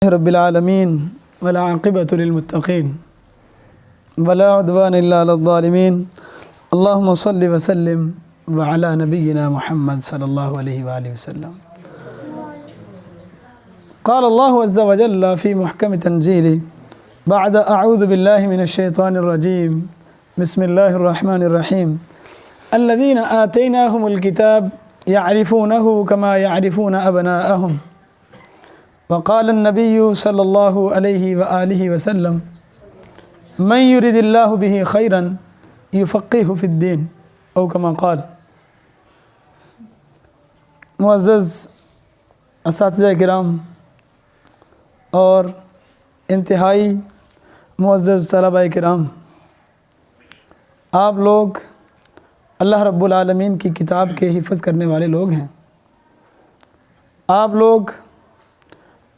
رب العالمین والعاقبۃ للمتقین ولا عدوان الا علی الظالمین اللہم صل وسلم وعلی نبینا محمد صلی اللہ علیہ وآلہ وسلم۔ قال اللہ عز وجل فی محکم تنزیلہ بعد اعوذ باللہ من الشیطان الرجیم بسم اللہ الرحمن الرحیم الذین آتیناہم الکتاب یعرفونہ کما یعرفون ابناءہم وقال النبی صلی اللہ علیہ وآلہ وسلم من یرد اللہ به خیرا یفقہہ فی الدین او کما قال۔ معزز اساتذہ کرام اور انتہائی معزز طلباء کرام، آپ لوگ اللہ رب العالمین کی کتاب کے حفظ کرنے والے لوگ ہیں۔ آپ لوگ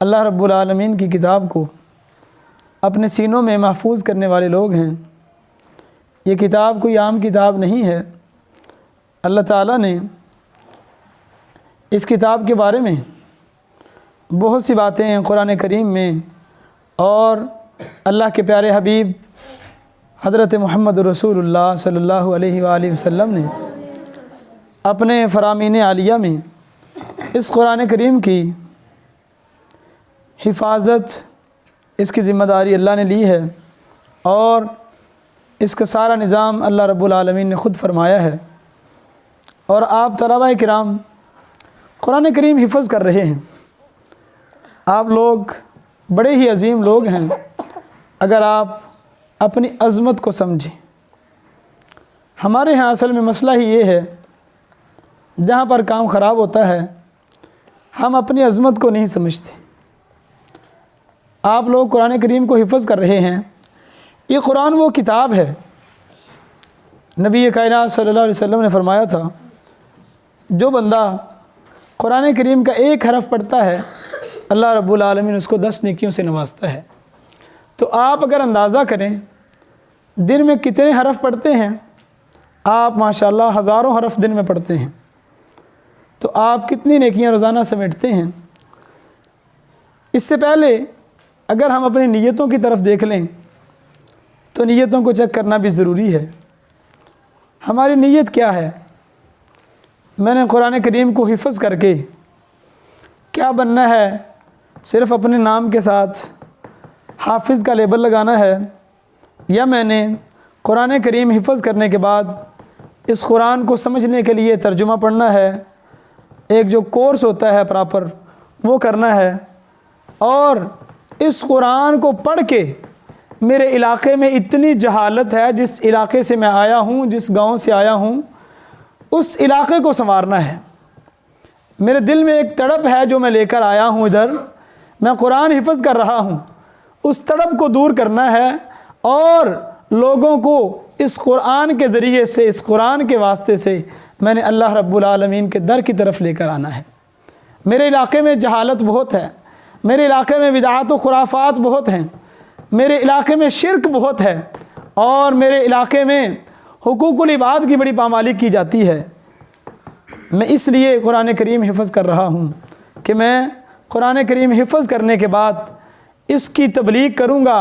اللہ رب العالمین کی کتاب کو اپنے سینوں میں محفوظ کرنے والے لوگ ہیں۔ یہ کتاب کوئی عام کتاب نہیں ہے۔ اللہ تعالیٰ نے اس کتاب کے بارے میں بہت سی باتیں ہیں قرآن کریم میں، اور اللہ کے پیارے حبیب حضرت محمد رسول اللہ صلی اللہ علیہ وآلہ وسلم نے اپنے فرامین عالیہ میں اس قرآن کریم کی حفاظت، اس کی ذمہ داری اللہ نے لی ہے، اور اس کا سارا نظام اللہ رب العالمین نے خود فرمایا ہے۔ اور آپ طلباء کرام قرآن کریم حفظ کر رہے ہیں۔ آپ لوگ بڑے ہی عظیم لوگ ہیں اگر آپ اپنی عظمت کو سمجھیں۔ ہمارے ہاں اصل میں مسئلہ ہی یہ ہے، جہاں پر کام خراب ہوتا ہے ہم اپنی عظمت کو نہیں سمجھتے۔ آپ لوگ قرآن کریم کو حفظ کر رہے ہیں۔ یہ قرآن وہ کتاب ہے، نبی کائنات صلی اللہ علیہ وسلم نے فرمایا تھا جو بندہ قرآن کریم کا ایک حرف پڑھتا ہے اللہ رب العالمین اس کو 10 نیکیوں سے نوازتا ہے۔ تو آپ اگر اندازہ کریں دن میں کتنے حرف پڑھتے ہیں، آپ ماشاءاللہ ہزاروں حرف دن میں پڑھتے ہیں، تو آپ کتنی نیکیاں روزانہ سمیٹتے ہیں۔ اس سے پہلے اگر ہم اپنی نیتوں کی طرف دیکھ لیں تو نیتوں کو چیک کرنا بھی ضروری ہے۔ ہماری نیت کیا ہے؟ میں نے قرآن کریم کو حفظ کر کے کیا بننا ہے؟ صرف اپنے نام کے ساتھ حافظ کا لیبل لگانا ہے، یا میں نے قرآن کریم حفظ کرنے کے بعد اس قرآن کو سمجھنے کے لیے ترجمہ پڑھنا ہے، ایک جو کورس ہوتا ہے پراپر وہ کرنا ہے، اور اس قرآن کو پڑھ کے میرے علاقے میں اتنی جہالت ہے، جس علاقے سے میں آیا ہوں، جس گاؤں سے آیا ہوں، اس علاقے کو سنوارنا ہے۔ میرے دل میں ایک تڑپ ہے جو میں لے کر آیا ہوں، ادھر میں قرآن حفظ کر رہا ہوں، اس تڑپ کو دور کرنا ہے، اور لوگوں کو اس قرآن کے ذریعے سے، اس قرآن کے واسطے سے میں نے اللہ رب العالمین کے در کی طرف لے کر آنا ہے۔ میرے علاقے میں جہالت بہت ہے، میرے علاقے میں بدعات و خرافات بہت ہیں، میرے علاقے میں شرک بہت ہے، اور میرے علاقے میں حقوق العباد کی بڑی پامالی کی جاتی ہے۔ میں اس لیے قرآن کریم حفظ کر رہا ہوں کہ میں قرآن کریم حفظ کرنے کے بعد اس کی تبلیغ کروں گا،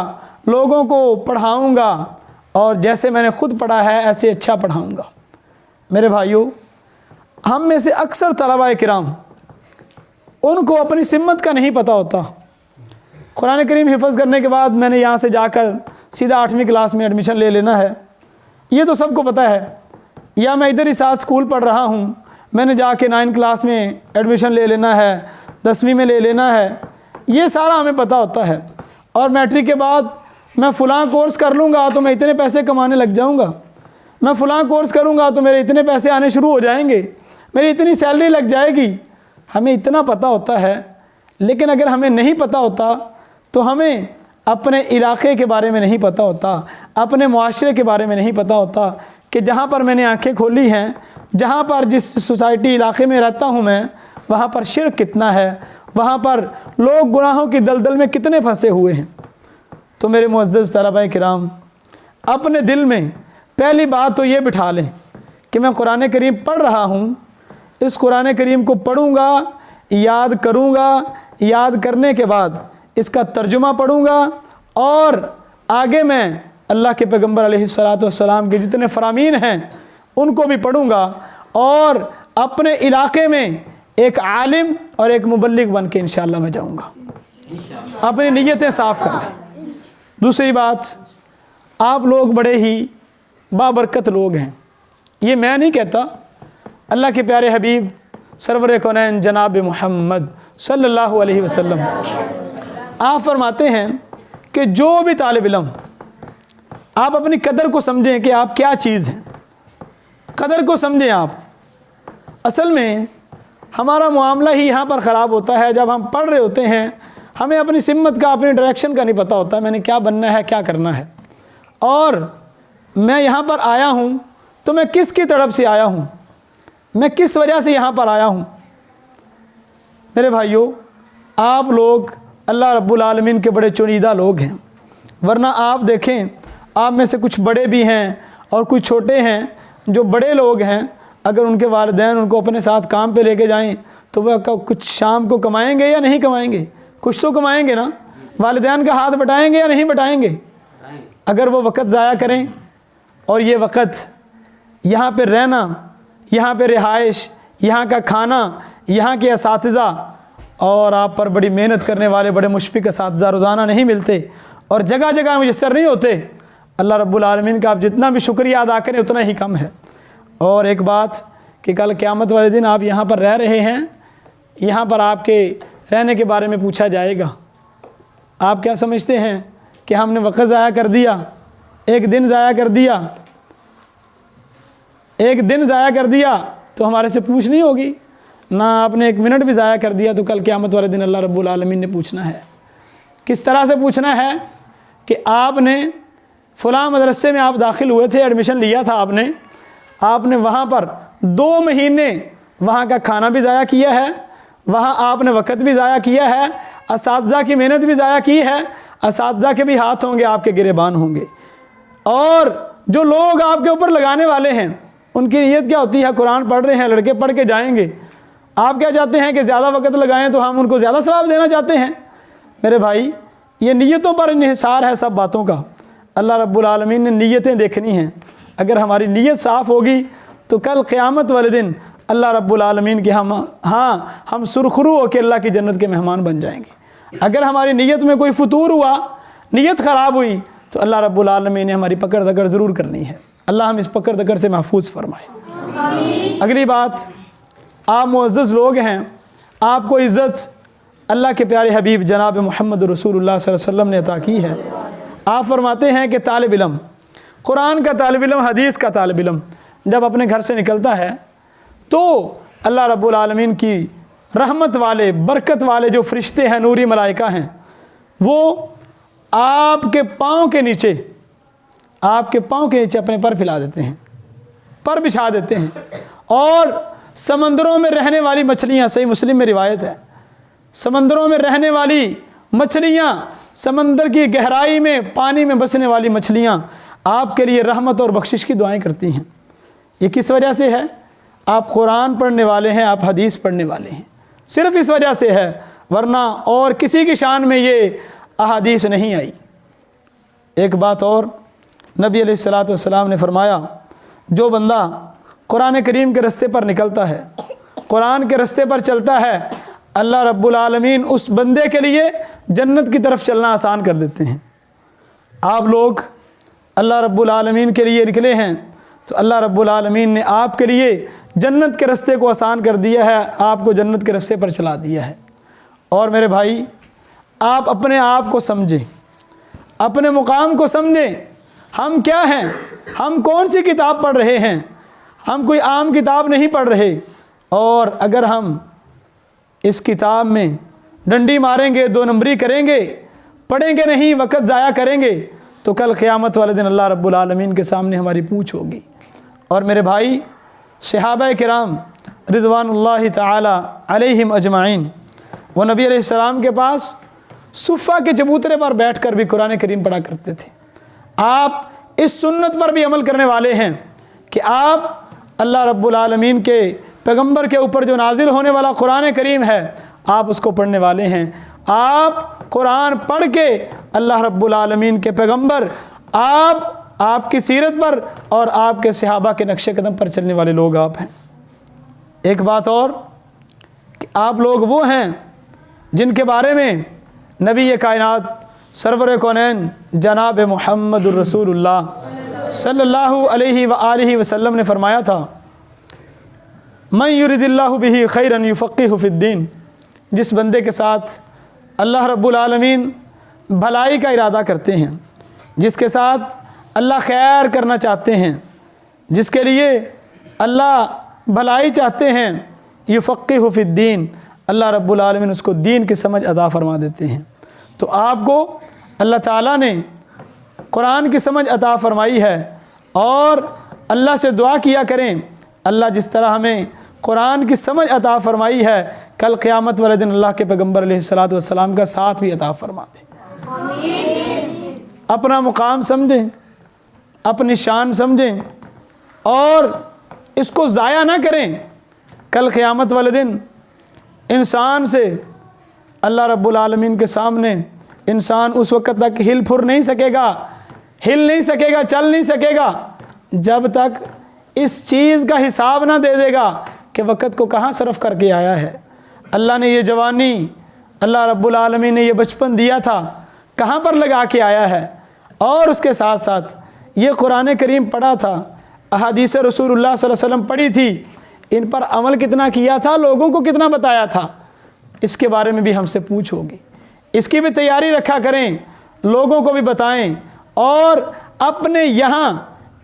لوگوں کو پڑھاؤں گا، اور جیسے میں نے خود پڑھا ہے ایسے اچھا پڑھاؤں گا۔ میرے بھائیوں، ہم میں سے اکثر طلباء کرام ان کو اپنی سمت کا نہیں پتہ ہوتا۔ قرآن کریم حفظ کرنے کے بعد میں نے یہاں سے جا کر سیدھا 8ویں کلاس میں ایڈمیشن لے لینا ہے، یہ تو سب کو پتہ ہے، یا میں ادھر ہی ساتھ اسکول پڑھ رہا ہوں، میں نے جا کے 9 کلاس میں ایڈمیشن لے لینا ہے، 10ویں میں لے لینا ہے، یہ سارا ہمیں پتہ ہوتا ہے۔ اور میٹرک کے بعد میں فلاں کورس کر لوں گا تو میں اتنے پیسے کمانے لگ جاؤں گا، میں فلاں کورس کروں گا تو میرے اتنے پیسے آنے شروع ہو جائیں گے، میری اتنی سیلری لگ جائے گی۔ ہمیں اتنا پتہ ہوتا ہے، لیکن اگر ہمیں نہیں پتہ ہوتا تو ہمیں اپنے علاقے کے بارے میں نہیں پتہ ہوتا، اپنے معاشرے کے بارے میں نہیں پتہ ہوتا کہ جہاں پر میں نے آنکھیں کھولی ہیں، جہاں پر جس سوسائٹی علاقے میں رہتا ہوں میں، وہاں پر شرک کتنا ہے، وہاں پر لوگ گناہوں کی دلدل میں کتنے پھنسے ہوئے ہیں۔ تو میرے معزز طلباء کرام، اپنے دل میں پہلی بات تو یہ بٹھا لیں کہ میں قرآن کریم پڑھ رہا ہوں، اس قرآن کریم کو پڑھوں گا، یاد کروں گا، یاد کرنے کے بعد اس کا ترجمہ پڑھوں گا اور آگے میں اللہ کے پیغمبر علیہ الصلاۃ والسلام کے جتنے فرامین ہیں ان کو بھی پڑھوں گا، اور اپنے علاقے میں ایک عالم اور ایک مبلغ بن کے انشاءاللہ میں جاؤں گا۔ اپنی نیتیں صاف کر لیں۔ دوسری بات، آپ لوگ بڑے ہی بابرکت لوگ ہیں، یہ میں نہیں کہتا، اللہ کے پیارے حبیب سرور کونین جناب محمد صلی اللہ علیہ وسلم آپ فرماتے ہیں کہ جو بھی طالب علم، آپ اپنی قدر کو سمجھیں کہ آپ کیا چیز ہیں، قدر کو سمجھیں آپ۔ اصل میں ہمارا معاملہ ہی یہاں پر خراب ہوتا ہے جب ہم پڑھ رہے ہوتے ہیں، ہمیں اپنی سمت کا، اپنی ڈائریکشن کا نہیں پتہ ہوتا میں نے کیا بننا ہے، کیا کرنا ہے، اور میں یہاں پر آیا ہوں تو میں کس کی طرف سے آیا ہوں، میں کس وجہ سے یہاں پر آیا ہوں۔ میرے بھائیوں، آپ لوگ اللہ رب العالمین کے بڑے چنیدہ لوگ ہیں، ورنہ آپ دیکھیں آپ میں سے کچھ بڑے بھی ہیں اور کچھ چھوٹے ہیں۔ جو بڑے لوگ ہیں اگر ان کے والدین ان کو اپنے ساتھ کام پہ لے کے جائیں تو وہ کچھ شام کو کمائیں گے یا نہیں کمائیں گے؟ کچھ تو کمائیں گے نا، والدین کا ہاتھ بٹائیں گے یا نہیں بٹائیں گے؟ اگر وہ وقت ضائع کریں اور یہ وقت یہاں پہ رہنا، یہاں پہ رہائش، یہاں کا کھانا، یہاں کے اساتذہ، اور آپ پر بڑی محنت کرنے والے بڑے مشفق اساتذہ روزانہ نہیں ملتے اور جگہ جگہ میسر نہیں ہوتے، اللہ رب العالمین کا آپ جتنا بھی شکریہ ادا کریں اتنا ہی کم ہے۔ اور ایک بات کہ کل قیامت والے دن آپ یہاں پر رہ رہے ہیں، یہاں پر آپ کے رہنے کے بارے میں پوچھا جائے گا۔ آپ کیا سمجھتے ہیں کہ ہم نے وقت ضائع کر دیا، ایک دن ضائع کر دیا، ایک دن ضائع کر دیا تو ہمارے سے پوچھ نہیں ہوگی؟ نہ آپ نے ایک منٹ بھی ضائع کر دیا تو کل قیامت والے دن اللہ رب العالمین نے پوچھنا ہے۔ کس طرح سے پوچھنا ہے کہ آپ نے فلاں مدرسے میں آپ داخل ہوئے تھے، ایڈمیشن لیا تھا آپ نے وہاں پر 2 مہینے وہاں کا کھانا بھی ضائع کیا ہے، وہاں آپ نے وقت بھی ضائع کیا ہے، اساتذہ کی محنت بھی ضائع کی ہے، اساتذہ کے بھی ہاتھ ہوں گے، آپ کے گریبان ہوں گے، اور جو لوگ آپ کے اوپر لگانے والے ہیں ان کی نیت کیا ہوتی ہے؟ قرآن پڑھ رہے ہیں، لڑکے پڑھ کے جائیں گے، آپ کیا چاہتے ہیں کہ زیادہ وقت لگائیں تو ہم ان کو زیادہ ثواب دینا چاہتے ہیں؟ میرے بھائی، یہ نیتوں پر انحصار ہے سب باتوں کا۔ اللہ رب العالمین نے نیتیں دیکھنی ہیں، اگر ہماری نیت صاف ہوگی تو کل قیامت والے دن اللہ رب العالمین کے ہم سرخرو ہو کے اللہ کی جنت کے مہمان بن جائیں گے۔ اگر ہماری نیت میں کوئی فطور ہوا، نیت خراب ہوئی، تو اللہ رب العالمین نے ہماری پکڑ دکڑ ضرور کرنی ہے۔ اللہ ہم اس پکڑ دکڑ سے محفوظ فرمائے۔ اگلی بات، آپ معزز لوگ ہیں، آپ کو عزت اللہ کے پیارے حبیب جناب محمد رسول اللہ صلی اللہ علیہ وسلم نے عطا کی ہے۔ آپ فرماتے ہیں کہ طالب علم، قرآن کا طالب علم، حدیث کا طالب علم جب اپنے گھر سے نکلتا ہے تو اللہ رب العالمین کی رحمت والے، برکت والے جو فرشتے ہیں، نوری ملائکہ ہیں، وہ آپ کے پاؤں کے نیچے اپنے پر پھیلا دیتے ہیں، پر بچھا دیتے ہیں، اور سمندروں میں رہنے والی مچھلیاں، صحیح مسلم میں روایت ہے، سمندروں میں رہنے والی مچھلیاں، سمندر کی گہرائی میں پانی میں بسنے والی مچھلیاں آپ کے لیے رحمت اور بخشش کی دعائیں کرتی ہیں۔ یہ کس وجہ سے ہے؟ آپ قرآن پڑھنے والے ہیں، آپ حدیث پڑھنے والے ہیں، صرف اس وجہ سے ہے، ورنہ اور کسی کی شان میں یہ احادیث نہیں آئی۔ ایک بات اور، نبی علیہ الصلاۃ والسلام نے فرمایا، جو بندہ قرآن کریم کے رستے پر نکلتا ہے، قرآن کے رستے پر چلتا ہے، اللہ رب العالمین اس بندے کے لیے جنت کی طرف چلنا آسان کر دیتے ہیں۔ آپ لوگ اللہ رب العالمین کے لیے نکلے ہیں تو اللہ رب العالمین نے آپ کے لیے جنت کے رستے کو آسان کر دیا ہے، آپ کو جنت کے رستے پر چلا دیا ہے۔ اور میرے بھائی، آپ اپنے آپ کو سمجھیں، اپنے مقام کو سمجھیں، ہم کیا ہیں، ہم کون سی کتاب پڑھ رہے ہیں، ہم کوئی عام کتاب نہیں پڑھ رہے، اور اگر ہم اس کتاب میں ڈنڈی ماریں گے، 2 نمبری کریں گے، پڑھیں گے نہیں، وقت ضائع کریں گے، تو کل قیامت والے دن اللہ رب العالمین کے سامنے ہماری پوچھ ہوگی۔ اور میرے بھائی، صحابہ کرام رضوان اللہ تعالی علیہم اجمعین، وہ نبی علیہ السلام کے پاس صفہ کے چبوترے پر بیٹھ کر بھی قرآن کریم پڑھا کرتے تھے۔ آپ اس سنت پر بھی عمل کرنے والے ہیں کہ آپ اللہ رب العالمین کے پیغمبر کے اوپر جو نازل ہونے والا قرآن کریم ہے، آپ اس کو پڑھنے والے ہیں۔ آپ قرآن پڑھ کے اللہ رب العالمین کے پیغمبر آپ کی سیرت پر اور آپ کے صحابہ کے نقش قدم پر چلنے والے لوگ آپ ہیں۔ ایک بات اور کہ آپ لوگ وہ ہیں جن کے بارے میں نبی کائنات سرور کونین جناب محمد الرسول اللہ صلی اللہ علیہ وآلہ وسلم نے فرمایا تھا، من یرد اللہ بہ خیرا یفقہہ فی الدین، جس بندے کے ساتھ اللہ رب العالمین بھلائی کا ارادہ کرتے ہیں، جس کے ساتھ اللہ خیر کرنا چاہتے ہیں، جس کے لیے اللہ بھلائی چاہتے ہیں، یفقہہ فی الدین، اللہ رب العالمین اس کو دین کی سمجھ عطا فرما دیتے ہیں۔ تو آپ کو اللہ تعالیٰ نے قرآن کی سمجھ عطا فرمائی ہے، اور اللہ سے دعا کیا کریں اللہ جس طرح ہمیں قرآن کی سمجھ عطا فرمائی ہے، کل قیامت والے دن اللہ کے پیغمبر علیہ الصلوۃ والسلام کا ساتھ بھی عطا فرما دے۔ اپنا مقام سمجھیں، اپنی شان سمجھیں اور اس کو ضائع نہ کریں۔ کل قیامت والے دن انسان سے اللہ رب العالمین کے سامنے انسان اس وقت تک ہل پھر نہیں سکے گا، ہل نہیں سکے گا، چل نہیں سکے گا، جب تک اس چیز کا حساب نہ دے دے گا کہ وقت کو کہاں صرف کر کے آیا ہے۔ اللہ نے یہ جوانی، اللہ رب العالمین نے یہ بچپن دیا تھا، کہاں پر لگا کے آیا ہے، اور اس کے ساتھ ساتھ یہ قرآن کریم پڑھا تھا، احادیث رسول اللہ صلی اللہ علیہ وسلم پڑھی تھی، ان پر عمل کتنا کیا تھا، لوگوں کو کتنا بتایا تھا، اس کے بارے میں بھی ہم سے پوچھ ہوگی۔ اس کی بھی تیاری رکھا کریں، لوگوں کو بھی بتائیں، اور اپنے یہاں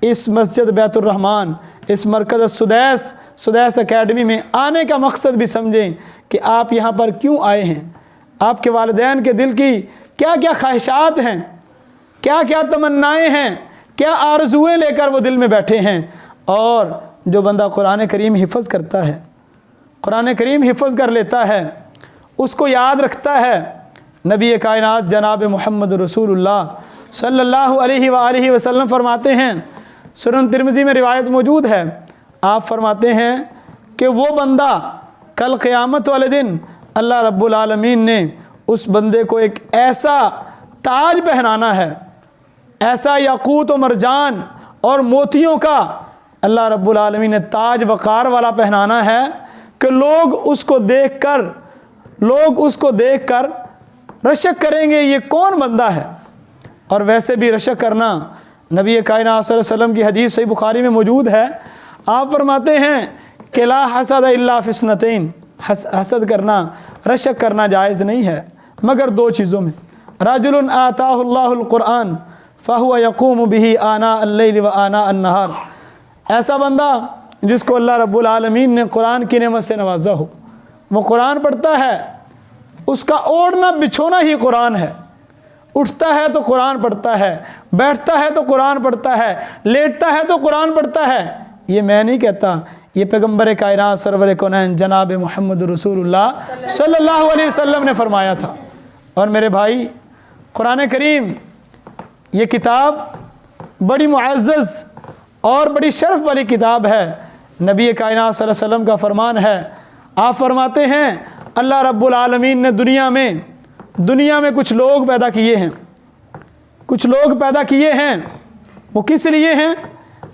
اس مسجد بیت الرحمن، اس مرکز سدیس اکیڈمی میں آنے کا مقصد بھی سمجھیں کہ آپ یہاں پر کیوں آئے ہیں، آپ کے والدین کے دل کی کیا کیا خواہشات ہیں، کیا کیا تمنائیں ہیں، کیا آرزویں لے کر وہ دل میں بیٹھے ہیں۔ اور جو بندہ قرآن کریم حفظ کرتا ہے، قرآن کریم حفظ کر لیتا ہے، اس کو یاد رکھتا ہے، نبی کائنات جناب محمد رسول اللہ صلی اللہ علیہ وآلہ وسلم فرماتے ہیں، سنن ترمذی میں روایت موجود ہے، آپ فرماتے ہیں کہ وہ بندہ کل قیامت والے دن اللہ رب العالمین نے اس بندے کو ایک ایسا تاج پہنانا ہے، ایسا یاقوت و مرجان اور موتیوں کا اللہ رب العالمین نے تاج وقار والا پہنانا ہے کہ لوگ اس کو دیکھ کر رشک کریں گے، یہ کون بندہ ہے۔ اور ویسے بھی رشک کرنا نبی کائنات صلی اللہ علیہ وسلم کی حدیث صحیح بخاری میں موجود ہے، آپ فرماتے ہیں کہ لا حسد الا فی اثنتین، حسد کرنا، رشک کرنا جائز نہیں ہے مگر دو چیزوں میں، رجل آتاہ اللہ القرآن فہو یقوم بہ آناء اللیل و آناء النہار، ایسا بندہ جس کو اللہ رب العالمین نے قرآن کی نعمت سے نوازا ہو، وہ قرآن پڑھتا ہے، اس کا اوڑھنا بچھونا ہی قرآن ہے، اٹھتا ہے تو قرآن پڑھتا ہے، بیٹھتا ہے تو قرآن پڑھتا ہے، لیٹتا ہے تو قرآن پڑھتا ہے۔ یہ میں نہیں کہتا، یہ پیغمبر کائنات سرور کونین جناب محمد رسول اللہ صلی اللہ علیہ وسلم نے فرمایا تھا۔ اور میرے بھائی، قرآن کریم یہ کتاب بڑی معزز اور بڑی شرف والی کتاب ہے۔ نبی کائنات صلی اللہ علیہ وسلم کا فرمان ہے، آپ فرماتے ہیں اللہ رب العالمین نے دنیا میں کچھ لوگ پیدا کیے ہیں، وہ کس لیے ہیں؟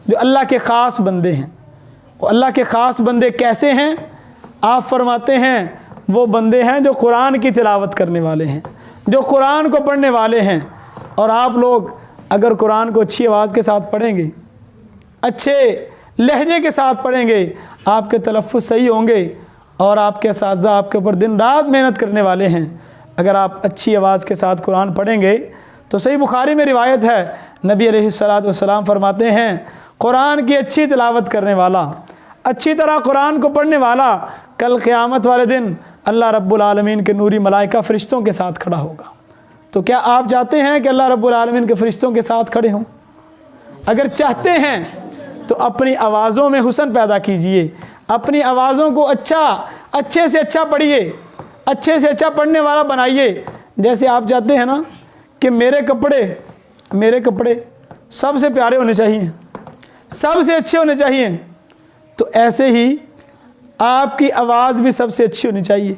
جو اللہ کے خاص بندے ہیں۔ وہ اللہ کے خاص بندے کیسے ہیں؟ آپ فرماتے ہیں وہ بندے ہیں جو قرآن کی تلاوت کرنے والے ہیں، جو قرآن کو پڑھنے والے ہیں۔ اور آپ لوگ اگر قرآن کو اچھی آواز کے ساتھ پڑھیں گے، اچھے لہجے کے ساتھ پڑھیں گے، آپ کے تلفظ صحیح ہوں گے، اور آپ کے اساتذہ آپ کے اوپر دن رات محنت کرنے والے ہیں۔ اگر آپ اچھی آواز کے ساتھ قرآن پڑھیں گے تو صحیح بخاری میں روایت ہے، نبی علیہ الصلوۃ والسلام فرماتے ہیں قرآن کی اچھی تلاوت کرنے والا، اچھی طرح قرآن کو پڑھنے والا کل قیامت والے دن اللہ رب العالمین کے نوری ملائکہ فرشتوں کے ساتھ کھڑا ہوگا۔ تو کیا آپ چاہتے ہیں کہ اللہ رب العالمین کے فرشتوں کے ساتھ کھڑے ہوں؟ اگر چاہتے ہیں تو اپنی آوازوں میں حسن پیدا کیجئے، اپنی آوازوں کو اچھے سے اچھا پڑھیے، اچھے سے اچھا پڑھنے والا بنائیے۔ جیسے آپ چاہتے ہیں نا کہ میرے کپڑے سب سے پیارے ہونے چاہیے، سب سے اچھے ہونے چاہیے، تو ایسے ہی آپ کی آواز بھی سب سے اچھی ہونی چاہیے،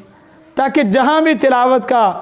تاکہ جہاں بھی تلاوت کا